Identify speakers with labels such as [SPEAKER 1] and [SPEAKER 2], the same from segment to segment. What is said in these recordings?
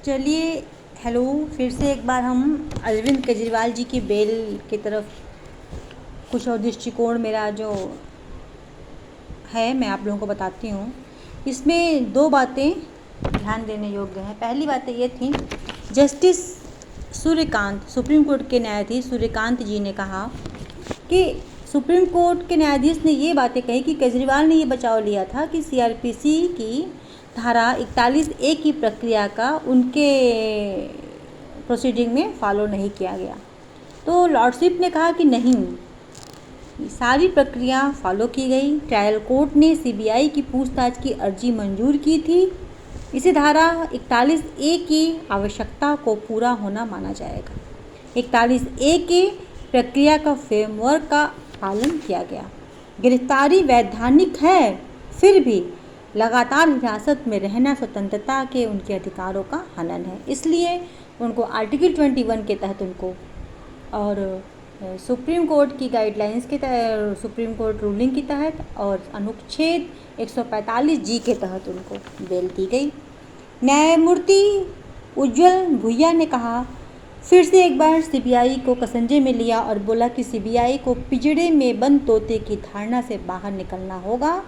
[SPEAKER 1] चलिए, हेलो। फिर से एक बार हम अरविंद केजरीवाल जी की बेल की तरफ कुछ और दृष्टिकोण मेरा जो है मैं आप लोगों को बताती हूँ। इसमें दो बातें ध्यान देने योग्य हैं। पहली बातें ये थी, जस्टिस सूर्यकांत, सुप्रीम कोर्ट के न्यायाधीश सूर्यकांत जी ने कहा कि सुप्रीम कोर्ट के न्यायाधीश ने ये बातें कही कि केजरीवाल ने ये बचाव लिया था कि सीआरपीसी की धारा 41A की प्रक्रिया का उनके प्रोसीडिंग में फॉलो नहीं किया गया। तो लॉर्डशिप ने कहा कि नहीं, सारी प्रक्रिया फॉलो की गई। ट्रायल कोर्ट ने सीबीआई की पूछताछ की अर्जी मंजूर की थी। इसे धारा 41A की आवश्यकता को पूरा होना माना जाएगा। 41A के प्रक्रिया का फ्रेमवर्क का पालन किया गया। गिरफ्तारी वैधानिक है, फिर भी लगातार हिरासत में रहना स्वतंत्रता के उनके अधिकारों का हनन है, इसलिए उनको आर्टिकल 21 के तहत उनको और सुप्रीम कोर्ट की गाइडलाइंस के तहत, सुप्रीम कोर्ट रूलिंग के तहत और अनुच्छेद 145G के तहत उनको बेल दी गई। न्यायमूर्ति उज्ज्वल भुइया ने कहा, फिर से एक बार सीबीआई को कसंजे में लिया और बोला कि सीबीआई को पिंजड़े में बंद तोते की धारणा से बाहर निकलना होगा,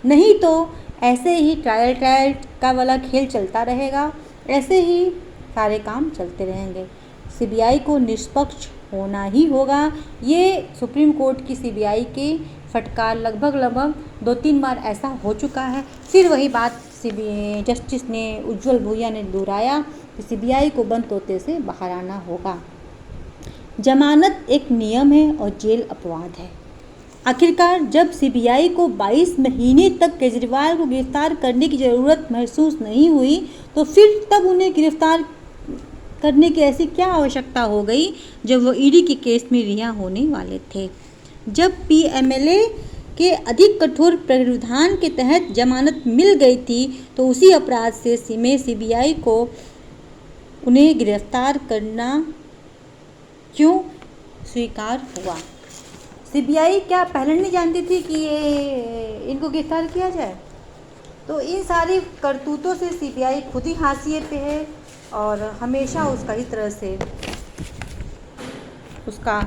[SPEAKER 1] नहीं तो ऐसे ही ट्रायल का वाला खेल चलता रहेगा, ऐसे ही सारे काम चलते रहेंगे। सीबीआई को निष्पक्ष होना ही होगा। ये सुप्रीम कोर्ट की सीबीआई के फटकार लगभग 2-3 बार ऐसा हो चुका है। फिर वही बात जस्टिस ने उज्ज्वल भुइया ने दोहराया कि सीबीआई को बंद तोते से बाहर आना होगा। जमानत एक नियम है और जेल अपवाद है। आखिरकार जब सीबीआई को 22 महीने तक केजरीवाल को गिरफ्तार करने की ज़रूरत महसूस नहीं हुई, तो फिर तब उन्हें गिरफ्तार करने की ऐसी क्या आवश्यकता हो गई जब वो ईडी के केस में रिहा होने वाले थे। जब पीएमएलए के अधिक कठोर प्रावधान के तहत जमानत मिल गई थी, तो उसी अपराध से सीबीआई को उन्हें गिरफ्तार करना क्यों स्वीकार हुआ। सीबीआई क्या पहले नहीं जानती थी कि ये इनको गिरफ्तार किया जाए? तो इन सारी करतूतों से सीबीआई खुद ही हाशिए पे है और हमेशा उसका इस तरह से उसका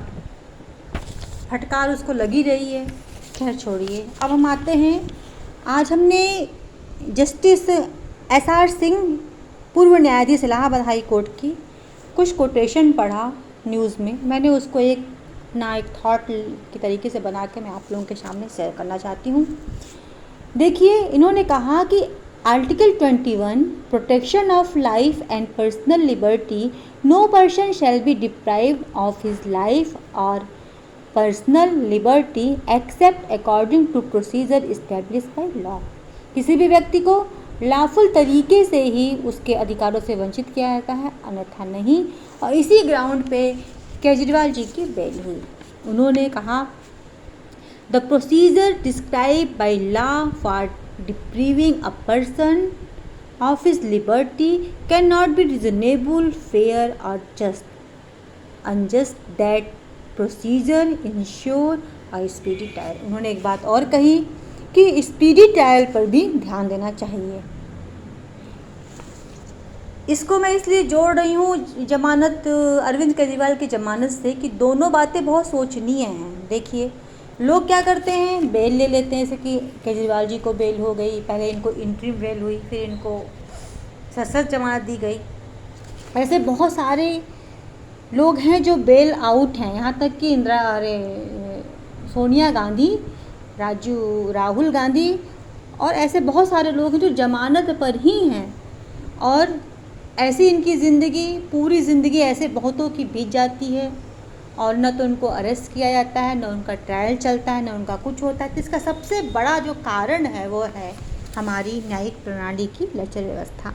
[SPEAKER 1] फटकार उसको लगी रही है। खैर छोड़िए, अब हम आते हैं, आज हमने जस्टिस SR सिंह, पूर्व न्यायाधीश इलाहाबाद हाई कोर्ट की कुछ कोटेशन पढ़ा न्यूज़ में। मैंने उसको एक थॉट के तरीके से बना के मैं आप लोगों के सामने शेयर करना चाहती हूँ। देखिए, इन्होंने कहा कि article 21 protection of life and personal liberty, no person shall be deprived of his life और personal liberty except according to procedure establish by law. किसी भी व्यक्ति को लॉफुल तरीके से ही उसके अधिकारों से वंचित किया जाता है, अन्यथा नहीं। और इसी ग्राउंड पे केजरीवाल जी की बेल हुई। उन्होंने कहा, the procedure describe by law for depriving a person of his liberty can not be reasonable, fair और just, unjust that procedure ensure a speedy trial. उन्होंने एक बात और कही कि स्पीडी ट्रायल पर भी ध्यान देना चाहिए। इसको मैं इसलिए जोड़ रही हूँ जमानत, अरविंद केजरीवाल की जमानत से, कि दोनों बातें बहुत सोचनीय हैं। देखिए, लोग क्या करते हैं, बेल ले लेते हैं, जैसे कि केजरीवाल जी को बेल हो गई, पहले इनको इंटरिम बेल हुई, फिर इनको सशर्त जमानत दी गई। ऐसे बहुत सारे लोग हैं जो बेल आउट हैं, यहाँ तक कि सोनिया गांधी, राहुल गांधी और ऐसे बहुत सारे लोग हैं जो जमानत पर ही हैं। और ऐसी इनकी ज़िंदगी, पूरी ज़िंदगी ऐसे बहुतों की बीत जाती है और न तो उनको अरेस्ट किया जाता है, न उनका ट्रायल चलता है, न उनका कुछ होता है। तो इसका सबसे बड़ा जो कारण है वो है हमारी न्यायिक प्रणाली की लचर व्यवस्था।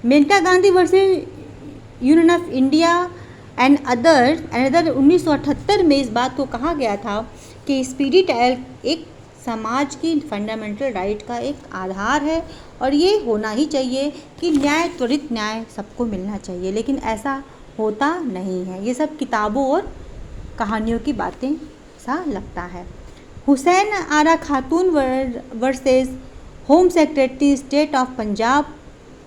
[SPEAKER 1] Menaka Gandhi versus union of India and other 1978 में इस बात को कहा गया था कि स्पीडी ट्रायल एक समाज की फंडामेंटल राइट का एक आधार है और ये होना ही चाहिए कि त्वरित न्याय सबको मिलना चाहिए। लेकिन ऐसा होता नहीं है, ये सब किताबों और कहानियों की बातें सा लगता है। हुसैन आरा खातून versus home secretary state of Punjab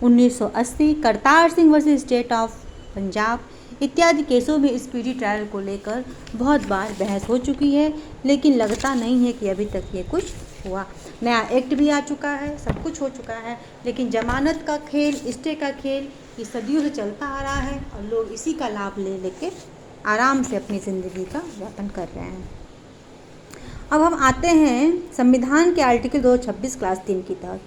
[SPEAKER 1] 1980 Kartar Singh versus state of Punjab इत्यादि केसों में स्पीडी ट्रायल को लेकर बहुत बार बहस हो चुकी है, लेकिन लगता नहीं है कि अभी तक ये कुछ हुआ। नया एक्ट भी आ चुका है, सब कुछ हो चुका है, लेकिन जमानत का खेल, स्टे का खेल ये सदियों से चलता आ रहा है और लोग इसी का लाभ ले लेके आराम से अपनी ज़िंदगी का यापन कर रहे हैं। अब हम आते हैं संविधान के आर्टिकल 226 क्लास 3 की तहत।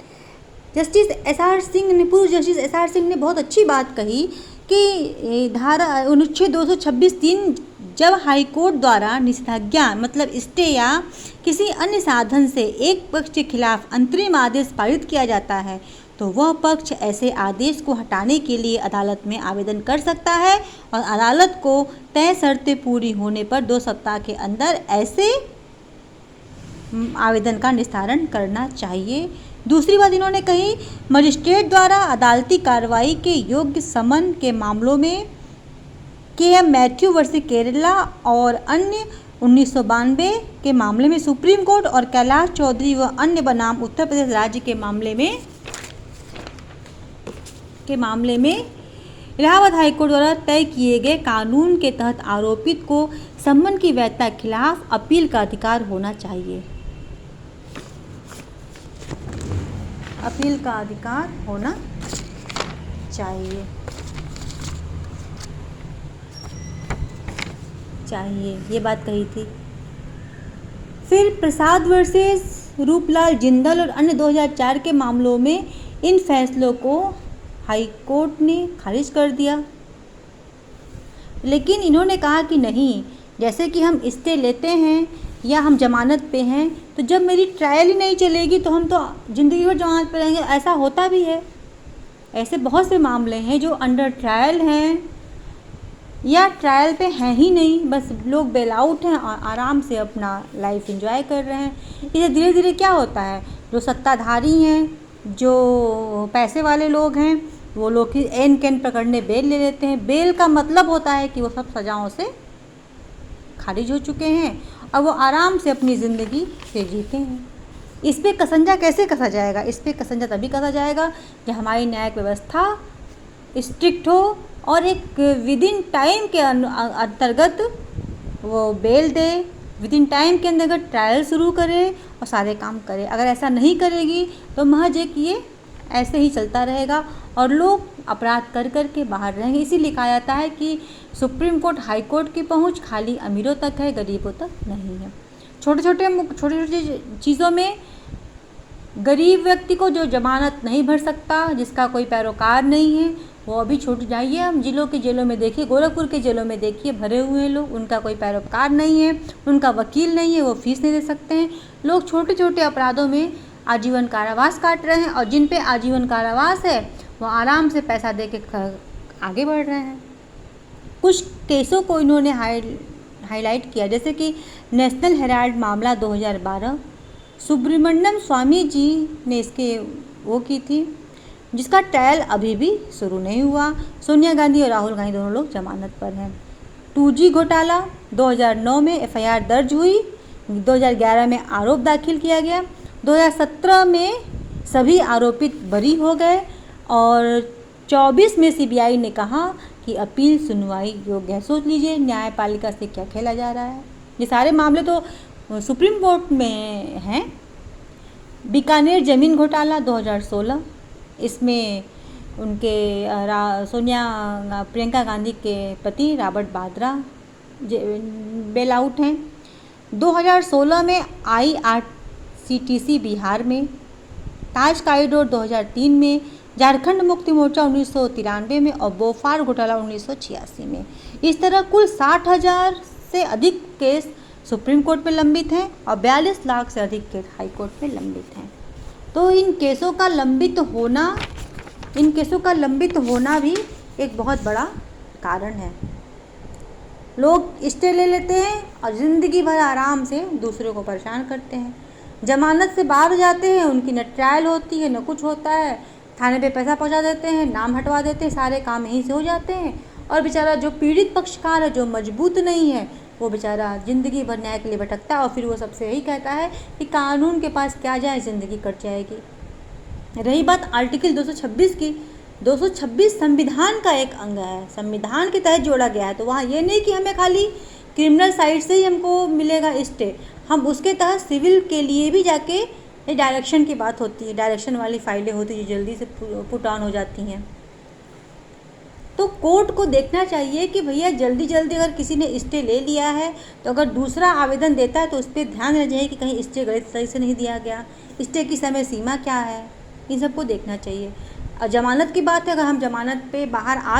[SPEAKER 1] जस्टिस एसआर सिंह ने, पूर्व जस्टिस एसआर सिंह ने बहुत अच्छी बात कही कि धारा अनुच्छेद 226(3) जब हाईकोर्ट द्वारा निषेधाज्ञा मतलब स्टे या किसी अन्य साधन से एक पक्ष के खिलाफ अंतरिम आदेश पारित किया जाता है तो वह पक्ष ऐसे आदेश को हटाने के लिए अदालत में आवेदन कर सकता है और अदालत को तय शर्तें पूरी होने पर 2 सप्ताह के अंदर ऐसे आवेदन का निस्तारण करना चाहिए। दूसरी बात इन्होंने कही, मजिस्ट्रेट द्वारा अदालती कार्रवाई के योग्य समन के मामलों में के.एम. मैथ्यू वर्सेस केरला और अन्य 1992 के मामले में सुप्रीम कोर्ट और कैलाश चौधरी व अन्य बनाम उत्तर प्रदेश राज्य के मामले में इलाहाबाद हाईकोर्ट द्वारा तय किए गए कानून के तहत आरोपित को समन की वैधता के खिलाफ अपील का अधिकार होना चाहिए। अपील का अधिकार होना चाहिए ये बात कही थी। फिर प्रसाद वर्सेस रूपलाल जिंदल और अन्य 2004 के मामलों में इन फैसलों को हाई कोर्ट ने खारिज कर दिया, लेकिन इन्होंने कहा कि नहीं, जैसे कि हम स्टे लेते हैं या हम जमानत पे हैं तो जब मेरी ट्रायल ही नहीं चलेगी तो हम तो ज़िंदगी भर जमानत पे रहेंगे। ऐसा होता भी है, ऐसे बहुत से मामले हैं जो अंडर ट्रायल हैं या ट्रायल पे हैं ही नहीं, बस लोग बेल आउट हैं और आराम से अपना लाइफ एंजॉय कर रहे हैं। इसे धीरे धीरे क्या होता है, जो सत्ताधारी हैं, जो पैसे वाले लोग हैं, वो लोग की एन कैन पकड़ने बेल ले लेते हैं। बेल का मतलब होता है कि वो सब सज़ाओं से खारिज हो चुके हैं और वो आराम से अपनी ज़िंदगी फिर जीते हैं। इस पे कसंजा कैसे कसा जाएगा? इस पे कसंजा तभी कसा जाएगा जब हमारी न्यायिक व्यवस्था स्ट्रिक्ट हो और एक विद इन टाइम के अंतर्गत वो बेल दे, विद इन टाइम के अंतर्गत ट्रायल शुरू करे और सारे काम करे। अगर ऐसा नहीं करेगी तो महज एक ये ऐसे ही चलता रहेगा और लोग अपराध कर कर के बाहर रहेंगे। इसीलिए कहा जाता है कि सुप्रीम कोर्ट, हाई कोर्ट की पहुंच खाली अमीरों तक है, गरीबों तक नहीं है। छोटे छोटे चीज़ों में गरीब व्यक्ति को जो जमानत नहीं भर सकता, जिसका कोई पैरोकार नहीं है, वो अभी छूट जाइए। हम जेलों में देखिए, गोरखपुर के जेलों में देखिए, भरे हुए हैं लोग, उनका कोई पैरोकार नहीं है, उनका वकील नहीं है, वो फीस नहीं दे सकते हैं। लोग छोटे छोटे अपराधों में आजीवन कारावास काट रहे हैं और जिन पे आजीवन कारावास है वो आराम से पैसा दे के आगे बढ़ रहे हैं। कुछ केसों को इन्होंने हाईलाइट किया, जैसे कि नेशनल हेराल्ड मामला 2012, सुब्रमण्यम स्वामी जी ने इसके वो की थी, जिसका ट्रायल अभी भी शुरू नहीं हुआ। सोनिया गांधी और राहुल गांधी दोनों लोग जमानत पर हैं। 2G घोटाला 2009 में FIR दर्ज हुई, 2011 में आरोप दाखिल किया गया, 2017 में सभी आरोपित बरी हो गए और 24 में CBI ने कहा कि अपील सुनवाई योग्य है। सोच लीजिए न्यायपालिका से क्या खेला जा रहा है। ये सारे मामले तो सुप्रीम कोर्ट में हैं। बीकानेर ज़मीन घोटाला 2016, इसमें उनके प्रियंका गांधी के पति रॉबर्ट वाड्रा बेल आउट हैं। 2016 में IRCTC बिहार में, ताज कॉरिडोर 2003 में, झारखंड मुक्ति मोर्चा 1993 में और बोफार घोटाला 1986 में। इस तरह कुल 60,000 से अधिक केस सुप्रीम कोर्ट में लंबित हैं और 42 लाख से अधिक केस हाई कोर्ट में लंबित हैं। तो इन केसों का लंबित होना भी एक बहुत बड़ा कारण है। लोग स्टे ले लेते हैं और ज़िंदगी भर आराम से दूसरों को परेशान करते हैं। जमानत से बाहर जाते हैं, उनकी न ट्रायल होती है न कुछ होता है, थाने पे पैसा पहुंचा देते हैं, नाम हटवा देते हैं, सारे काम यहीं से हो जाते हैं और बेचारा जो पीड़ित पक्षकार है, जो मजबूत नहीं है, वो बेचारा ज़िंदगी भर न्याय के लिए भटकता है और फिर वो सबसे यही कहता है कि कानून के पास क्या जाए, ज़िंदगी कट जाएगी। रही बात आर्टिकल 226 की, 226 संविधान का एक अंग है, संविधान के तहत जोड़ा गया है। तो वहाँ ये नहीं कि हमें खाली क्रिमिनल साइड से ही हमको मिलेगा स्टे, हम उसके तहत सिविल के लिए भी जाके, ये डायरेक्शन की बात होती है, डायरेक्शन वाली फाइलें होती हैं जो जल्दी से पुट ऑन हो जाती हैं। तो कोर्ट को देखना चाहिए कि भैया जल्दी जल्दी अगर किसी ने स्टे ले लिया है तो अगर दूसरा आवेदन देता है तो उस पर ध्यान रह जाए कि कहीं स्टे गलत सही से नहीं दिया गया, स्टे की समय सीमा क्या है, इन सबको देखना चाहिए। और जमानत की बात है, अगर हम जमानत पे बाहर आ